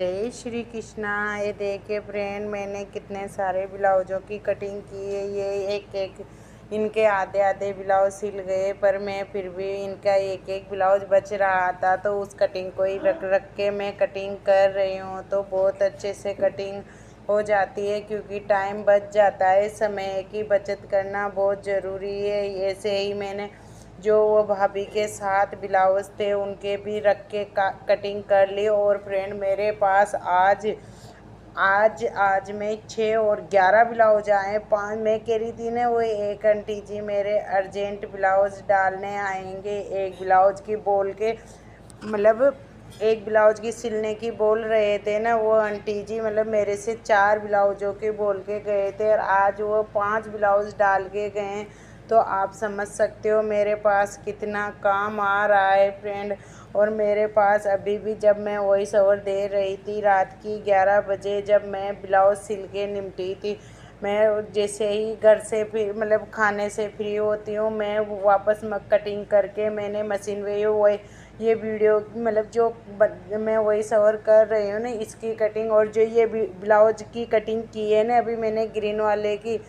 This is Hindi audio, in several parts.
जय श्री कृष्णा। ये देखिए फ्रेंड, मैंने कितने सारे ब्लाउजों की कटिंग की है। ये एक एक इनके आधे आधे ब्लाउज सिल गए, पर मैं फिर भी इनका एक एक ब्लाउज बच रहा था, तो उस कटिंग को ही रख रख के मैं कटिंग कर रही हूँ। तो बहुत अच्छे से कटिंग हो जाती है, क्योंकि टाइम बच जाता है। समय की बचत करना बहुत ज़रूरी है। ऐसे ही मैंने जो वो भाभी के साथ ब्लाउज थे उनके भी रख के कटिंग कर ली। और फ्रेंड, मेरे पास आज आज आज में 6 और 11 ब्लाउज आए। 5 मैं कह रही थी ना, वो एक आंटी जी मेरे अर्जेंट ब्लाउज डालने आएंगे, एक ब्लाउज की बोल के, मतलब एक ब्लाउज की सिलने की बोल रहे थे ना वो आंटी जी, मतलब मेरे से 4 ब्लाउजों के बोल के गए थे, और आज वो 5 ब्लाउज डाल के गए। तो आप समझ सकते हो मेरे पास कितना काम आ रहा है फ्रेंड। और मेरे पास अभी भी, जब मैं वॉइस ओवर दे रही थी रात की 11 बजे, जब मैं ब्लाउज सिल के निपटी थी, मैं जैसे ही घर से फिर मतलब खाने से फ्री होती हूँ, मैं वापस कटिंग करके मैंने मशीन में वही ये वीडियो मतलब जो मैं वॉइस ओवर कर रही हूँ ना, इसकी कटिंग, और जो ये ब्लाउज की कटिंग की है ना अभी मैंने ग्रीन वाले की,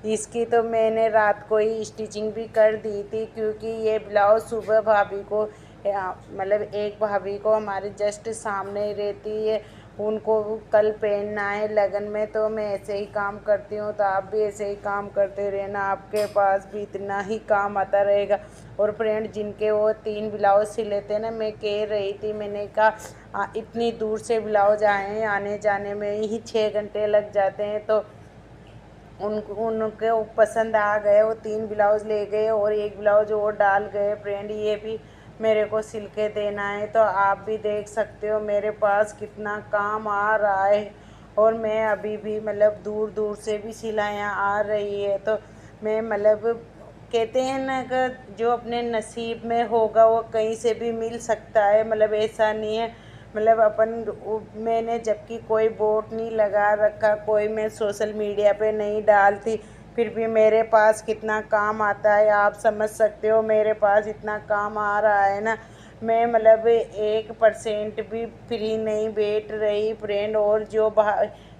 इसकी तो मैंने रात को ही स्टिचिंग भी कर दी थी, क्योंकि ये ब्लाउज सुबह भाभी को मतलब एक भाभी को हमारे जस्ट सामने ही रहती है, उनको कल पहनना है लगन में। तो मैं ऐसे ही काम करती हूँ, तो आप भी ऐसे ही काम करते रहना, आपके पास भी इतना ही काम आता रहेगा। और फ्रेंड, जिनके वो 3 ब्लाउज सिले थे ना, मैं कह रही थी, मैंने कहा इतनी दूर से ब्लाउज आए हैं, आने जाने में ही 6 घंटे लग जाते हैं, तो उनको पसंद आ गए, वो 3 ब्लाउज ले गए और एक ब्लाउज और डाल गए। फ्रेंड, ये भी मेरे को सिल के देना है, तो आप भी देख सकते हो मेरे पास कितना काम आ रहा है। और मैं अभी भी मतलब दूर दूर से भी सिलाइयाँ आ रही है, तो मैं मतलब कहते हैं ना कि जो अपने नसीब में होगा वो कहीं से भी मिल सकता है, मतलब ऐसा नहीं है। मतलब मैंने जबकि कोई बोर्ड नहीं लगा रखा, कोई मैं सोशल मीडिया पे नहीं डालती, फिर भी मेरे पास कितना काम आता है, आप समझ सकते हो मेरे पास इतना काम आ रहा है ना। मैं मतलब 1% भी फ्री नहीं बैठ रही फ्रेंड। और जो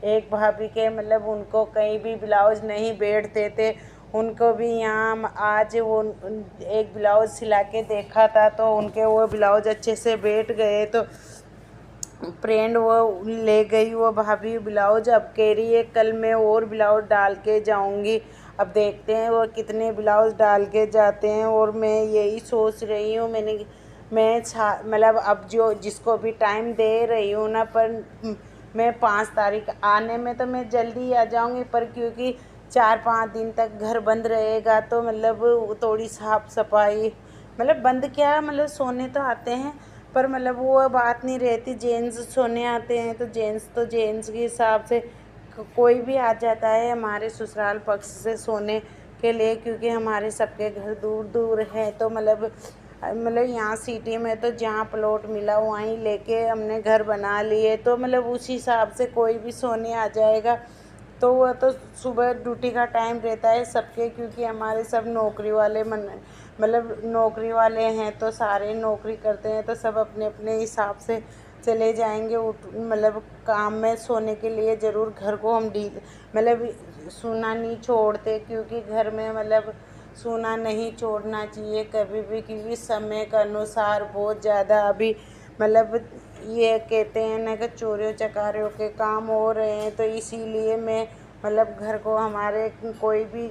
एक भाभी के मतलब उनको कहीं भी ब्लाउज नहीं बैठते थे, उनको भी यहाँ आज वो एक ब्लाउज सिला के देखा था, तो उनके वो ब्लाउज अच्छे से बैठ गए। तो फ्रेंड, वो ले गई वो भाभी ब्लाउज, अब कह रही है कल मैं और ब्लाउज डाल के जाऊंगी। अब देखते हैं वो कितने ब्लाउज डाल के जाते हैं। और मैं यही सोच रही हूँ, मैं मतलब अब जो जिसको भी टाइम दे रही हूँ ना, पर मैं 5 तारीख आने में तो मैं जल्दी आ जाऊँगी, पर क्योंकि 4-5 दिन तक घर बंद रहेगा, तो मतलब थोड़ी साफ सफाई, मतलब बंद क्या, मतलब सोने तो आते हैं, पर मतलब वो बात नहीं रहती। जेंट्स सोने आते हैं तो जेंट्स के हिसाब से कोई भी आ जाता है हमारे ससुराल पक्ष से सोने के लिए, क्योंकि हमारे सबके घर दूर दूर हैं। तो मतलब यहाँ सिटी में तो जहाँ प्लॉट मिला वहीं लेके हमने घर बना लिए, तो मतलब उस हिसाब से कोई भी सोने आ जाएगा। तो वह तो सुबह ड्यूटी का टाइम रहता है सबके, क्योंकि हमारे सब नौकरी वाले मतलब नौकरी वाले हैं, तो सारे नौकरी करते हैं, तो सब अपने अपने हिसाब से चले जाएंगे मतलब काम में। सोने के लिए ज़रूर घर को हम मतलब सूना नहीं छोड़ते, क्योंकि घर में मतलब सूना नहीं छोड़ना चाहिए कभी भी, क्योंकि समय के अनुसार बहुत ज़्यादा अभी मतलब ये कहते हैं ना कि चोरियों चकारियों के काम हो रहे हैं, तो इसीलिए मैं मतलब घर को हमारे कोई भी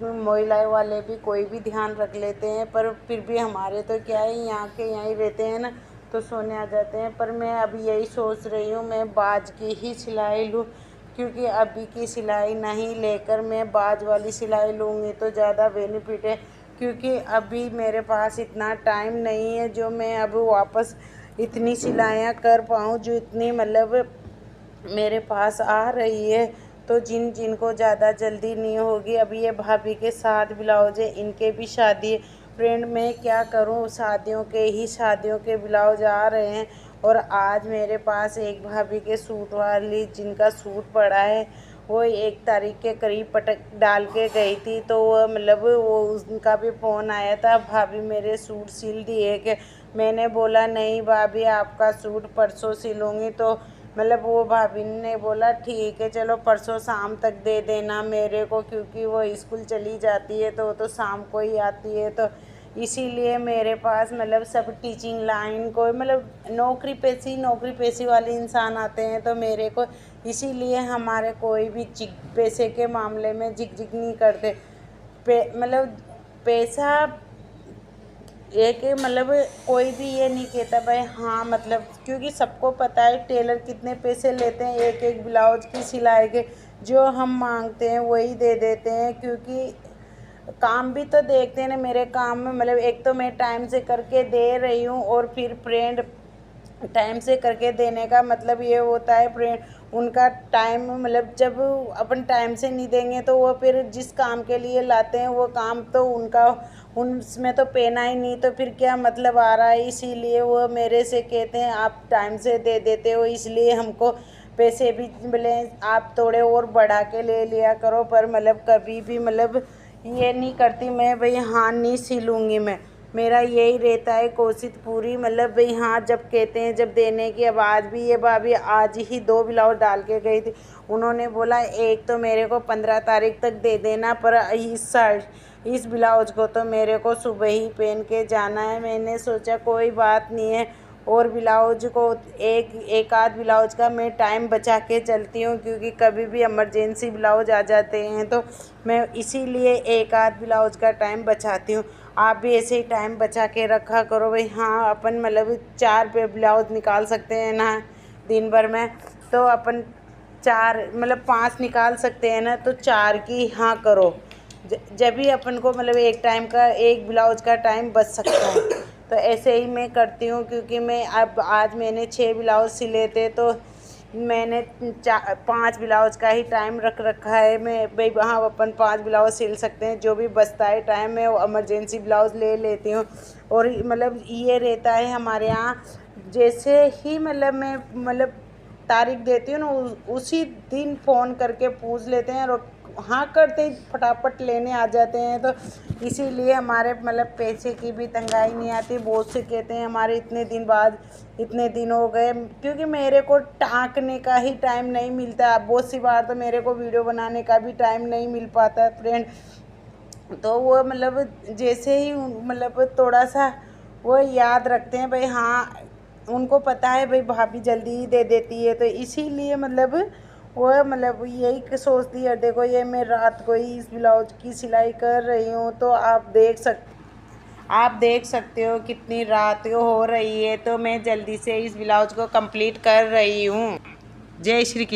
महिलाएं वाले भी कोई भी ध्यान रख लेते हैं, पर फिर भी हमारे तो क्या है, यहाँ के यहाँ ही रहते हैं ना, तो सोने आ जाते हैं। पर मैं अभी यही सोच रही हूँ मैं बाज की ही सिलाई लूँ, क्योंकि अभी की सिलाई नहीं लेकर मैं बाज वाली सिलाई लूँगी तो ज़्यादा बेनिफिट है, क्योंकि अभी मेरे पास इतना टाइम नहीं है जो मैं अब वापस इतनी सिलाइयाँ कर पाऊँ, जो इतनी मतलब मेरे पास आ रही है। तो जिन जिनको ज़्यादा जल्दी नहीं होगी, अभी ये भाभी के 7 ब्लाउज है, इनके भी शादी है फ्रेंड। मैं क्या करूं, शादियों के ब्लाउज आ रहे हैं। और आज मेरे पास एक भाभी के सूट वाली जिनका सूट पड़ा है, वो 1 तारीख के करीब पटक डाल के गई थी, तो वो मतलब वो उनका भी फ़ोन आया था, भाभी मेरे सूट सिल दिए। कि मैंने बोला नहीं भाभी, आपका सूट परसों सिलूँगी, तो मतलब वो भाभी ने बोला ठीक है चलो परसों शाम तक दे देना मेरे को, क्योंकि वो स्कूल चली जाती है तो वो तो शाम को ही आती है, तो इसीलिए मेरे पास मतलब सब टीचिंग लाइन को मतलब नौकरी पेशी वाले इंसान आते हैं, तो मेरे को इसीलिए हमारे कोई भी पैसे के मामले में झिक नहीं करते। मतलब पैसा एक मतलब कोई भी ये नहीं कहता भाई हाँ, मतलब क्योंकि सबको पता है टेलर कितने पैसे लेते हैं एक एक ब्लाउज की सिलाई के, जो हम मांगते हैं वही दे देते हैं, क्योंकि काम भी तो देखते हैं ना मेरे काम में। मतलब एक तो मैं टाइम से करके दे रही हूँ, और फिर फ्रेंड टाइम से करके देने का मतलब ये होता है फ्रेंड उनका टाइम, मतलब जब अपन टाइम से नहीं देंगे तो वो फिर जिस काम के लिए लाते हैं वो काम तो उनका उसमें तो पेना ही नहीं, तो फिर क्या मतलब आ रहा है। इसीलिए वो मेरे से कहते हैं आप टाइम से दे देते हो इसलिए हमको पैसे भी मिले, आप थोड़े और बढ़ा के ले लिया करो, पर मतलब कभी भी मतलब ये नहीं करती मैं भाई हाँ नहीं सिलूँगी मैं, मेरा यही रहता है कोशिश पूरी, मतलब भाई हाँ जब कहते हैं जब देने की। अब आज भी ये भाभी आज ही 2 ब्लाउज डाल के गई थी, उन्होंने बोला एक तो मेरे को 15 तारीख तक दे देना, पर इस ब्लाउज को तो मेरे को सुबह ही पहन के जाना है। मैंने सोचा कोई बात नहीं है, और ब्लाउज को एक आध ब्लाउज का मैं टाइम बचा के चलती हूँ, क्योंकि कभी भी इमरजेंसी ब्लाउज आ जाते हैं, तो मैं इसीलिए एक आध ब्लाउज का टाइम बचाती हूँ। आप भी ऐसे ही टाइम बचा के रखा करो भाई हाँ, अपन मतलब 4 पे ब्लाउज निकाल सकते हैं ना दिन भर में, तो अपन 4 मतलब 5 निकाल सकते हैं ना, तो 4 की हाँ करो, जब भी अपन को मतलब एक टाइम का एक ब्लाउज का टाइम बच सकता है। तो ऐसे ही मैं करती हूँ, क्योंकि मैं अब आज मैंने 6 ब्लाउज सिले थे, तो मैंने 5 ब्लाउज का ही टाइम रख रखा है। मैं भाई हाँ अपन 5 ब्लाउज सिल सकते हैं, जो भी बचता है टाइम में वो इमरजेंसी ब्लाउज ले लेती हूँ। और मतलब ये रहता है हमारे यहाँ, जैसे ही मतलब मैं मतलब तारीख देती हूँ ना उसी दिन फ़ोन करके पूछ लेते हैं, और हाँ करते ही फटाफट लेने आ जाते हैं, तो इसीलिए हमारे मतलब पैसे की भी तंगाई नहीं आती। बहुत से कहते हैं हमारे इतने दिन बाद इतने दिन हो गए, क्योंकि मेरे को टाँकने का ही टाइम नहीं मिलता। बहुत सी बार तो मेरे को वीडियो बनाने का भी टाइम नहीं मिल पाता फ्रेंड, तो वो मतलब जैसे ही मतलब थोड़ा सा वो याद रखते हैं भाई हाँ, उनको पता है भाई भाभी जल्दी ही दे देती है, तो इसीलिए मतलब वो मतलब यही सोचती है। देखो ये मैं रात को ही इस ब्लाउज की सिलाई कर रही हूँ, तो आप देख सकते हो कितनी रात हो रही है, तो मैं जल्दी से इस ब्लाउज को कंप्लीट कर रही हूँ। जय श्री कृष्ण।